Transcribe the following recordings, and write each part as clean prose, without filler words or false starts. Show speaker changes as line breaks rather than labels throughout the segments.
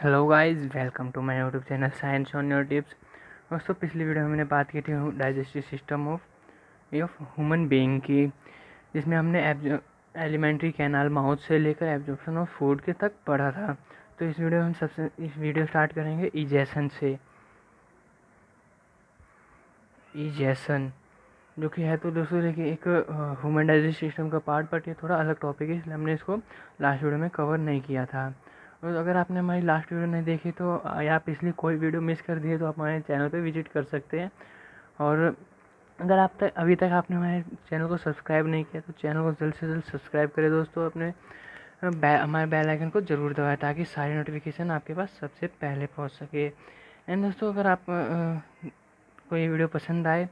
Hello guys, welcome to my YouTube channel science on your tips. दोस्तों, पिछली video में हमने बात की थी digestive system of human being की, जिसमें हमने एलिमेंट्री कैनाल माउथ से लेकर एब्जॉर्प्शन ऑफ फूड के तक पढ़ा था। तो इस वीडियो स्टार्ट करेंगे इजेशन से। इजेशन जो कि है तो दोस्तों देखिए एक ह्यूमन डाइजेस्टिव सिस्टम का पार्ट, बट ये थोड़ा अलग टॉपिक है, इसलिए हमने इसको लास्ट वीडियो में कवर नहीं किया था। और अगर आपने हमारी लास्ट वीडियो नहीं देखी तो या पिछली कोई वीडियो मिस कर दी है तो आप हमारे चैनल पे विजिट कर सकते हैं। और अगर अभी तक आपने हमारे चैनल को सब्सक्राइब नहीं किया तो चैनल को जल्द से जल्द सब्सक्राइब करें दोस्तों। अपने हमारे बेल आइकन को ज़रूर दबाएं ताकि सारी नोटिफिकेशन आपके पास सबसे पहले पहुंच सके। एंड दोस्तों, अगर आप कोई वीडियो पसंद आए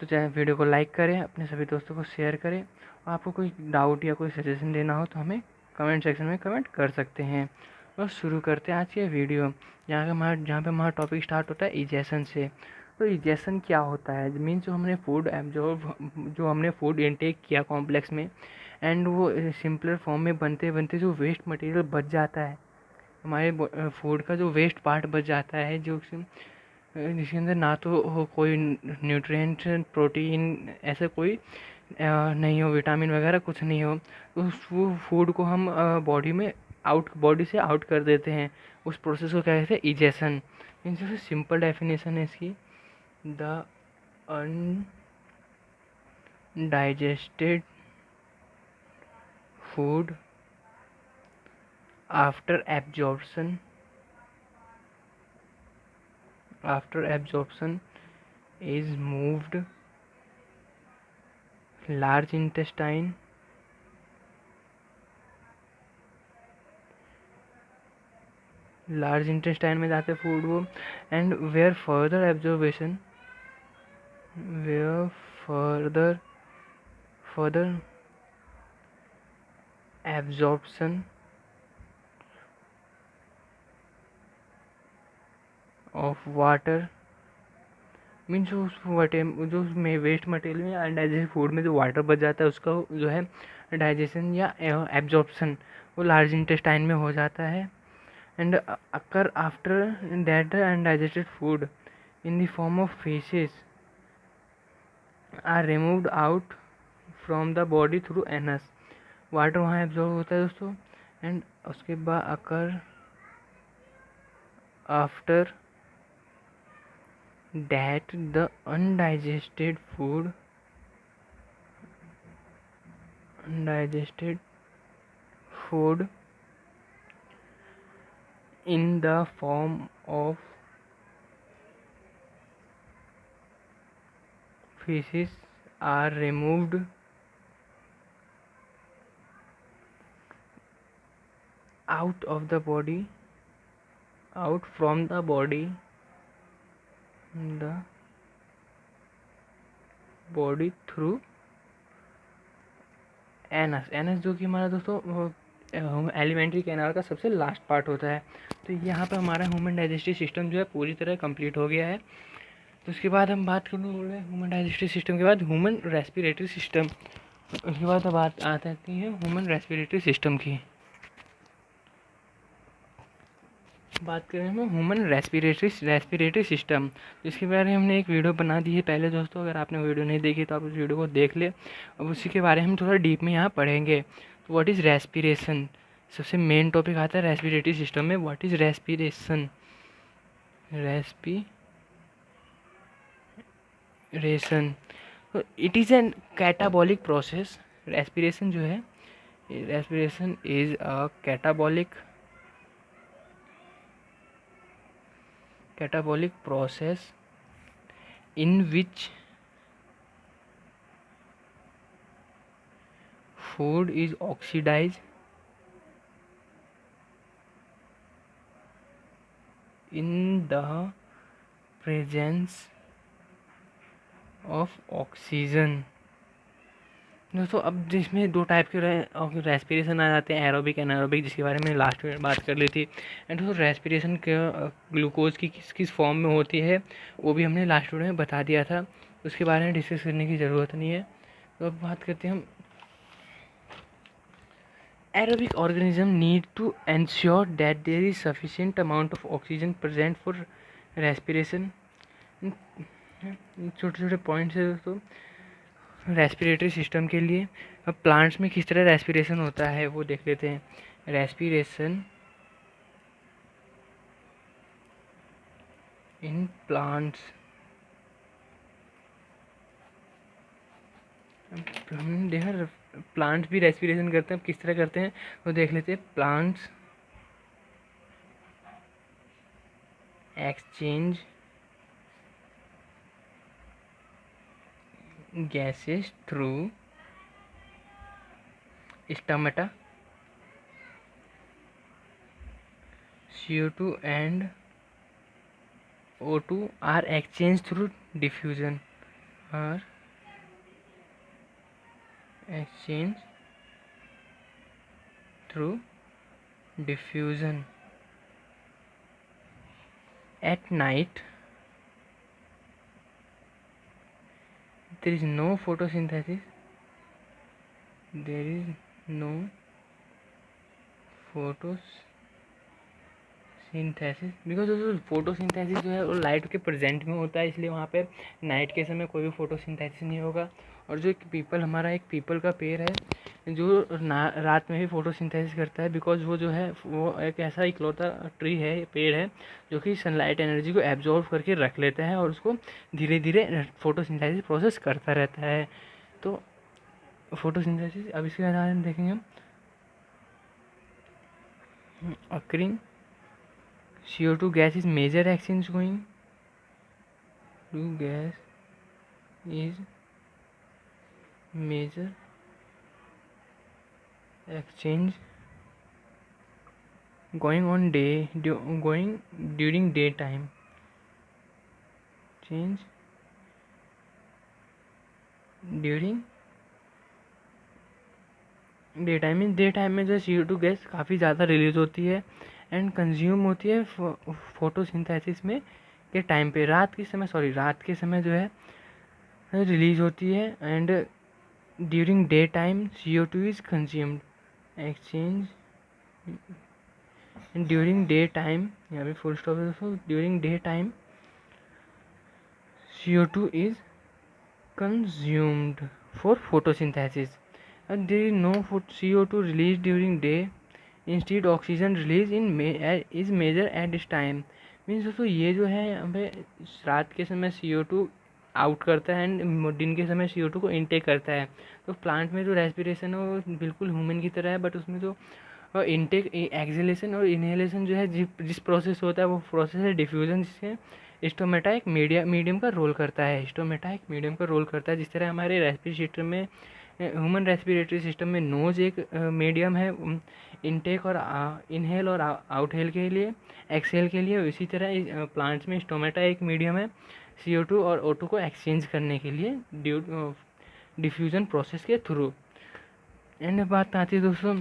तो चाहे वीडियो को लाइक करें, अपने सभी दोस्तों को शेयर करें। और आपको कोई डाउट या कोई सजेशन देना हो तो हमें कमेंट सेक्शन में कमेंट कर सकते हैं। और शुरू करते हैं आज की वीडियो, जहाँ पे हमारा टॉपिक स्टार्ट होता है इजेशन से। तो इजेशन क्या होता है? मीन्स जो हमने फूड इनटेक किया कॉम्प्लेक्स में, एंड वो सिंपलर फॉर्म में बनते बनते जो वेस्ट मटेरियल बच जाता है, हमारे फूड का जो वेस्ट पार्ट बच जाता है, जिसके अंदर ना तो हो कोई न्यूट्रिएंट, प्रोटीन, ऐसा कोई नहीं हो, विटामिन वगैरह कुछ नहीं हो, तो वो फूड को हम बॉडी से आउट कर देते हैं। उस प्रोसेस को क्या कहते हैं? इजेशन। मीन्स जैसे सिंपल डेफिनेशन है इसकी, the undigested food after absorption is moved large intestine में जाते फूड वो, and where further absorption of water. Means जो उसमें वेस्ट मटेरियल में अनडाइजेस्टेड फूड में जो वाटर बच जाता है उसका जो है डाइजेशन या एब्जॉर्प्शन वो लार्ज इंटेस्टाइन में हो जाता है। And occur after that undigested food in the form of feces are removed out from the body through anus. Water वहाँ एब्जॉर्ब होता है दोस्तों, एंड उसके बाद occur after that the undigested food in the form of feces are removed out from the body through anus जो कि हमारा दोस्तों एलिमेंट्री कैनाल का सबसे लास्ट पार्ट होता है। तो यहाँ पर हमारा ह्यूमन डाइजेस्टिव सिस्टम जो है पूरी तरह कंप्लीट हो गया है। तो उसके बाद हम बात करने बोल रहे हैं ह्यूमन डाइजेस्टिव सिस्टम के बाद ह्यूमन रेस्पिरेटरी सिस्टम। उसके बाद बात आती है ह्यूमन रेस्पिरेटरी सिस्टम की। बात करें हम ह्यूमन रेस्पिरेटरी सिस्टम, जिसके बारे में हमने एक वीडियो बना दी है पहले दोस्तों। अगर आपने वीडियो नहीं देखी तो आप उस वीडियो को देख ले। अब उसी के बारे में हम थोड़ा डीप में यहाँ पढ़ेंगे। तो व्हाट इज़ रेस्पिरेशन? सबसे मेन टॉपिक आता है रेस्पिरेटरी सिस्टम में, what is respiration. It is an catabolic process. Respiration जो है, respiration is a catabolic process in which food is oxidized in the presence of oxygen। दोस्तों, अब जिसमें दो टाइप के रेस्पिरेशन आ जाते हैं, एरोबिक एनारोबिक, जिसके बारे में लास्ट में बात कर ली थी। एंड दोस्तों, रेस्पिरेशन के ग्लूकोज की किस किस फॉर्म में होती है वो भी हमने लास्ट वीडियो में बता दिया था, उसके बारे में डिस्कस करने की ज़रूरत नहीं है। तो अब बात करते हैं हम Aerobic organisms need to ensure that there is sufficient amount of oxygen present for respiration. छोटे छोटे पॉइंट्स है दोस्तों रेस्पिरेटरी सिस्टम के लिए. अब प्लांट्स में किस तरह रेस्पिरेशन होता है वो देख लेते हैं. रेस्पिरेशन इन प्लांट्स, हमने देखा प्लांट्स भी रेस्पिरेशन करते हैं. किस तरह करते हैं वो देख लेते हैं. Plants exchange gases through stomata. CO2 and O2 are exchanged through diffusion. Are exchanged through diffusion. At night, there is no photosynthesis. There is no photosynthesis because photosynthesis जो है वो लाइट के प्रेजेंट में होता है, इसलिए वहाँ पे नाइट के समय कोई भी फोटोसिंथेसिस नहीं होगा. और जो एक पीपल, हमारा एक पीपल का पेड़ है जो रात में भी फोटोसिंथेसिस करता है, बिकॉज वो जो है वो एक ऐसा इकलौता ट्री है, पेड़ है जो कि सनलाइट एनर्जी को एब्जॉर्व करके रख लेता है और उसको धीरे धीरे फोटोसिंथेसिस प्रोसेस करता रहता है. तो फोटोसिंथेसिस, अब इसके आधार में देखेंगे हम. occurring CO2 gas is major exchange going to gas is major exchange going on going during daytime. Change during day time में, डे टाइम में जो CO2 गैस काफ़ी ज़्यादा रिलीज होती है एंड कंज्यूम होती है फोटोसिंथेसिस में के टाइम पे. रात के समय जो है रिलीज होती है and during day time CO2 is consumed. Exchange during day time, यहाँ पे फुल स्टॉप है दोस्तों. During day time CO2 is consumed for photosynthesis. There is no CO2 released during day. Instead, oxygen release is major at this time. Means दोस्तों ये जो है हमें रात के समय CO2 आउट करता है एंड दिन के समय CO2 को इनटेक करता है. तो प्लांट में जो रेस्पिरेशन है वो बिल्कुल ह्यूमन की तरह है, बट उसमें जो इनटेक, एक्सहेलेशन और इनहेलेशन जो है जिस प्रोसेस होता है वो प्रोसेस है डिफ्यूजन, जिससे स्टोमेटा एक मीडियम का रोल करता है. स्टोमेटा एक मीडियम का रोल करता है. जिस तरह हमारे रेस्पिरेटरी सिस्टम में, ह्यूमन रेस्पिरेटरी सिस्टम में नोज एक मीडियम है इनटेक और इनहेल और आउटहेल के लिए, एक्सहेल के लिए, इसी तरह प्लांट्स में स्टोमेटा एक मीडियम है CO2 और O2 को एक्सचेंज करने के लिए डिफ्यूजन प्रोसेस के थ्रू. एंड बात आती है दोस्तों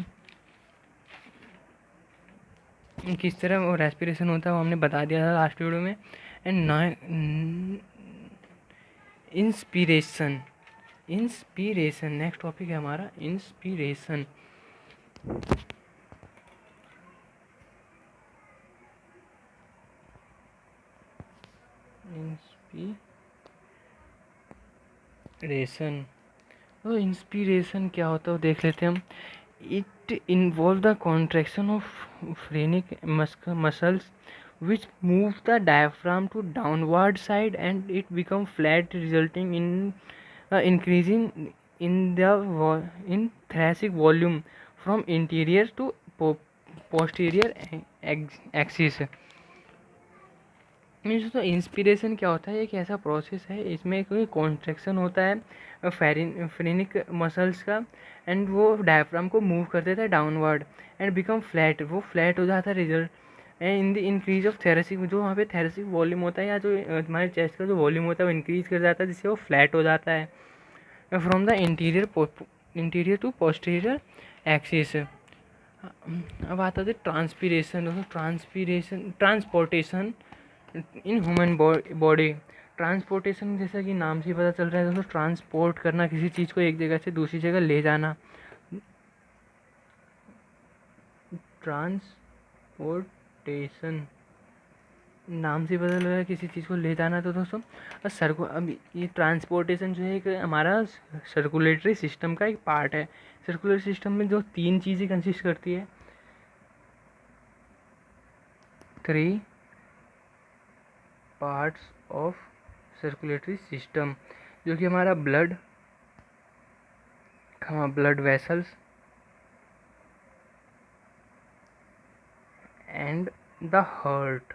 किस तरह वो रेस्पिरेशन होता है, वो हमने बता दिया था लास्ट वीडियो में. एंड इंस्पिरेशन, नेक्स्ट टॉपिक है हमारा इंस्पिरेशन. तो इंस्पिरेशन क्या होता है वो देख लेते हैं हम. It involve the contraction of phrenic muscles which move the diaphragm to downward side and it become flat, resulting in increasing in thoracic volume from interior to posterior axis. Means तो inspiration क्या होता है, एक ऐसा process है इसमें कोई contraction होता है फ्रेनिक मसल्स का एंड वो डायफ्राम को मूव कर देता है डाउनवर्ड एंड बिकम फ्लैट, वो फ्लैट हो जाता है. Result in the increase of thoracic, जो वहाँ पे थेरेसिक वॉल्यूम होता है या जो हमारे चेस्ट का जो वॉल्यूम होता है वो इंक्रीज कर जाता है, जिससे वो फ्लैट हो जाता है from the interior to posterior axis. अब आता है transportation in human body. Transportation जैसा कि नाम से पता चल रहा है दोस्तों, ट्रांसपोर्ट करना, किसी चीज़ को एक जगह से दूसरी जगह ले जाना. ट्रांसपोर्टेशन, नाम से पता लग रहा है किसी चीज़ को ले जाना। तो दोस्तों अब ये ट्रांसपोर्टेशन जो है एक हमारा सर्कुलेटरी सिस्टम का एक पार्ट है। सर्कुलर सिस्टम में जो 3 चीज़ें कंसिस्ट करती है, 3 पार्ट्स ऑफ सर्कुलेटरी सिस्टम, जो कि हमारा blood vessels and the heart,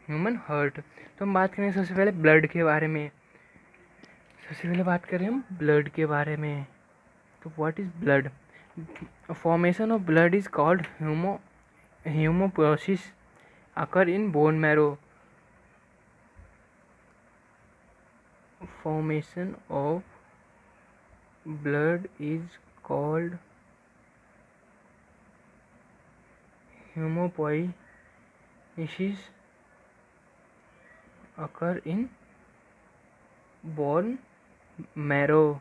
human heart. तो हम बात करें सबसे पहले ब्लड के बारे में। हम ब्लड के बारे में। तो what is blood? Formation of blood is called hemopoiesis occur in bone marrow. Formation of blood is called hemopoiesis occur in bone marrow.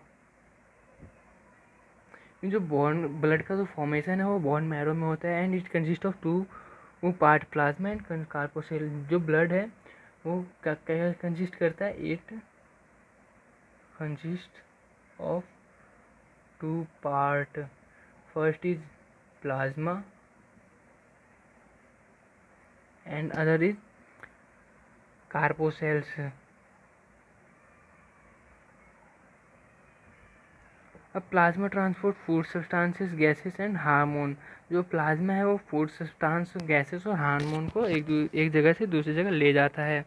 जो बोन ब्लड का जो फॉर्मेशन है वो बोन मैरो में होता है and it consist of 2 part, plasma and corpuscle. जो blood है वो क्या कंसिस्ट करता है? It consist of 2 part, first is plasma and other is corpuscles. अब plasma transport food substances, gases and hormone. जो प्लाज्मा है वो फूड सब्सटेंस, गैसेस और हार्मोन को एक जगह से दूसरी जगह ले जाता है।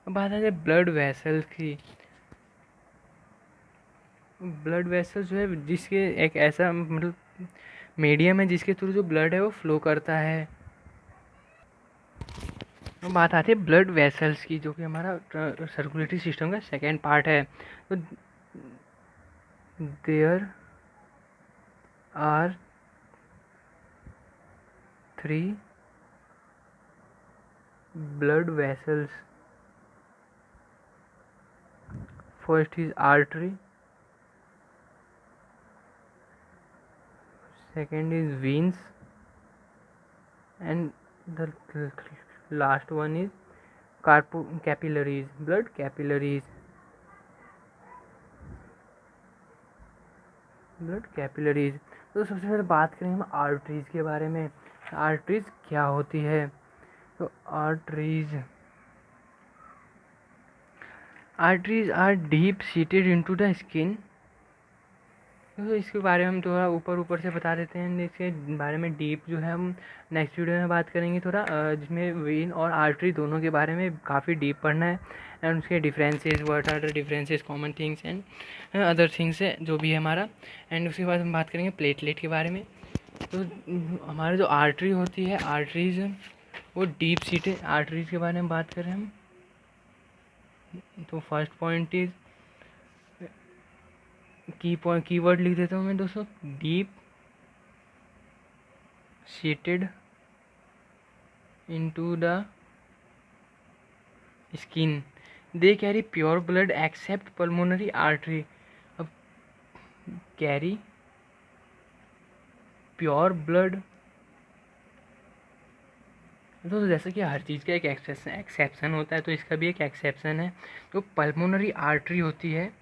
अब बात आ जाए ब्लड वेसल्स की। ब्लड वेसल्स जो है जिसके एक ऐसा मतलब मीडियम है जिसके थ्रू जो ब्लड है वो फ्लो करता है। अब बात आती है ब्लड वेसल्स की, जो कि हमारा सर्कुलेटरी सिस्टम का सेकेंड पार्ट है। तो there are 3 blood vessels. First is artery, second is veins, and the last one is capillaries, blood capillaries. तो सबसे पहले बात करें हम आर्टरीज के बारे में। आर्टरीज क्या होती है? तो arteries are deep seated into the skin. तो इसके बारे में हम थोड़ा ऊपर से बता देते हैं। इसके बारे में डीप जो है हम नेक्स्ट वीडियो में बात करेंगे थोड़ा, जिसमें वेन और आर्टरी दोनों के बारे में काफ़ी डीप पढ़ना है एंड उसके differences, what are the differences, common things and other things है जो भी है हमारा। एंड उसके बाद हम बात करेंगे प्लेटलेट के बारे में। तो हमारी जो आर्टरी होती है, आर्टरीज वो डीप सीटेड आर्टरीज के बारे में बात करें हम, तो फर्स्ट पॉइंट इज कीवर्ड लिख देता हूँ मैं दोस्तों, deep seated into the skin, they carry pure blood accept pulmonary artery. अब कैरी प्योर ब्लड, तो जैसे कि हर चीज़ का एक एक्सेप्शन होता है, तो इसका भी एक एक्सेप्शन है। तो पल्मोनरी आर्टरी होती है,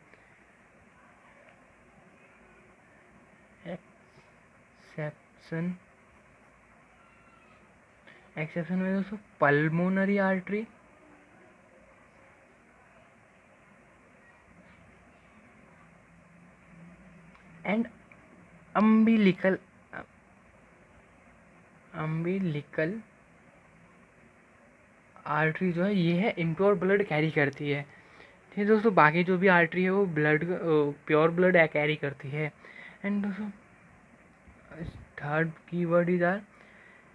एक्सेप्शन में दोस्तों pulmonary artery and umbilical artery जो है ये है इम्प्योर ब्लड कैरी करती है। ठीक है दोस्तों, बाकी जो भी आर्टरी है वो ब्लड प्योर ब्लड कैरी करती है। एंड दोस्तों थर्ड कीवर्ड इज आर,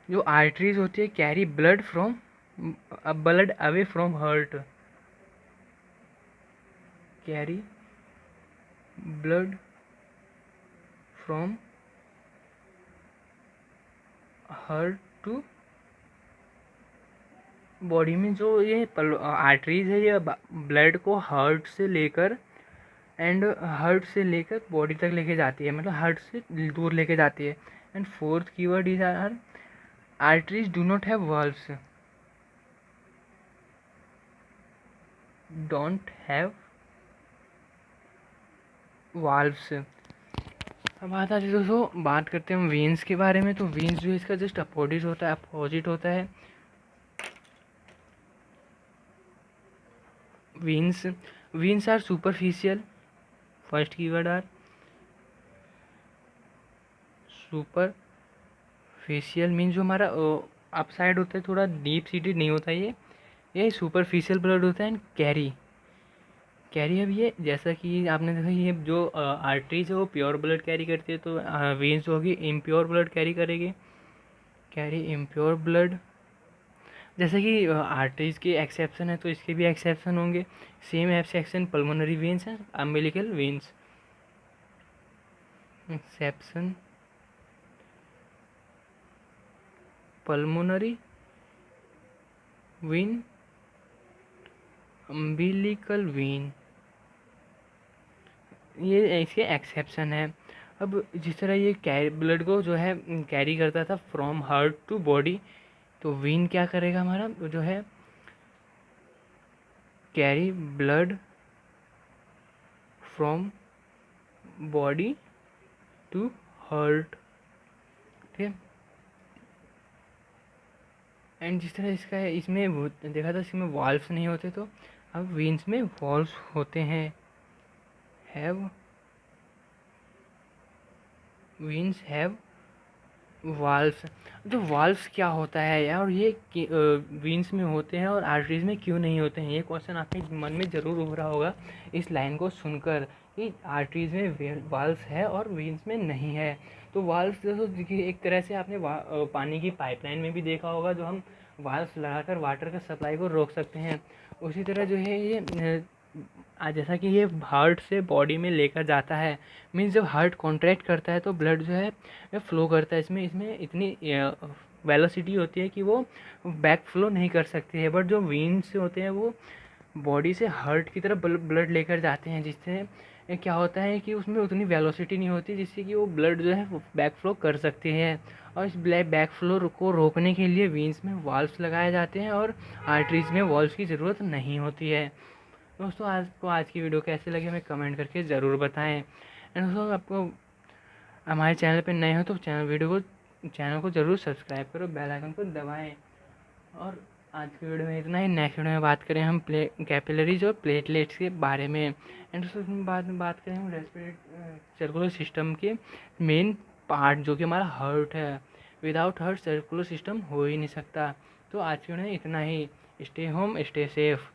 जो आर्टरीज होती है carry blood away from heart, carry blood from heart to body में। जो ये आर्टरीज है ये ब्लड को हार्ट से लेकर बॉडी तक लेके जाती है, मतलब हार्ट से दूर लेके जाती है। And fourth keyword is are arteries do not have valves, don't have valves. अब बात आती है दोस्तों, बात करते हैं हम वेन्स के बारे में। तो वेन्स जो है इसका जस्ट अपोजिट होता है। Veins are superficial, first keyword are superficial, means जो हमारा अपसाइड होता है, थोड़ा डीप सीटेड नहीं होता ये सुपरफिशियल ब्लड होता है। एंड कैरी अब ये जैसा कि आपने देखा, ये जो आर्टरीज है वो प्योर ब्लड कैरी करती है, तो वेन्स जो होगी इम्प्योर ब्लड कैरी करेगी, कैरी इम्प्योर ब्लड। जैसे कि आर्टरीज के एक्सेप्शन है तो इसके भी एक्सेप्शन होंगे। सेम एक्सेप्शन पल्मोनरी वेन्स हैं, umbilical veins. Exception pulmonary vein, umbilical when, ये इसके एक्सेप्शन है। अब जिस तरह ये ब्लड को जो है कैरी करता था फ्रॉम हार्ट टू बॉडी, तो वेन क्या करेगा हमारा जो है carry blood from body to heart, ठीक है। एंड जिस तरह इसका है, इसमें देखा था इसमें वाल्व्स नहीं होते, तो अब वेन्स में वाल्व्स होते हैं। Have veins have valves. तो वाल्व्स क्या होता है यार, और ये वेन्स में होते हैं और आर्टरीज में क्यों नहीं होते हैं, ये क्वेश्चन आपके मन में ज़रूर उभरा होगा इस लाइन को सुनकर कि आर्टरीज में वाल्व्स है और वेन्स में नहीं है। तो वाल्व्स दोस्तों देखिए, एक तरह से आपने पानी की पाइपलाइन में भी देखा होगा, जो हम वाल्व्स लगाकर वाटर का सप्लाई को रोक सकते हैं। उसी तरह जो है ये जैसा कि ये हार्ट से बॉडी में लेकर जाता है, मीन्स जब हार्ट कॉन्ट्रैक्ट करता है तो ब्लड जो है फ्लो करता है, इसमें इसमें इतनी वेलोसिटी होती है कि वो बैक फ्लो नहीं कर सकती है। बट जो वेन्स होते हैं वो बॉडी से हार्ट की तरफ ब्लड लेकर जाते हैं, जिससे क्या होता है कि उसमें उतनी वेलोसिटी नहीं होती जिससे कि वो ब्लड जो है वो बैक फ्लो कर सकते हैं। और इस बैक फ्लो को रोकने के लिए वेन्स में वाल्व्स लगाए जाते हैं और आर्टरीज में वाल्व्स की ज़रूरत नहीं होती है। दोस्तों आज की वीडियो कैसे लगी हमें कमेंट करके ज़रूर बताएं। एंड दोस्तों आपको हमारे चैनल पे नए हो तो चैनल को ज़रूर सब्सक्राइब करो, बेल आइकन को दबाएं। और आज की वीडियो में इतना ही। नेक्स्ट वीडियो में बात करें हम कैपिलरीज और प्लेटलेट्स के बारे में। एंड दोस्तों बाद में बात करें हम सर्कुलर सिस्टम के मेन पार्ट, जो कि हमारा हार्ट है। विदाउट हार्ट सर्कुलर सिस्टम हो ही नहीं सकता। तो आज की वीडियो में इतना ही। Stay home, stay safe.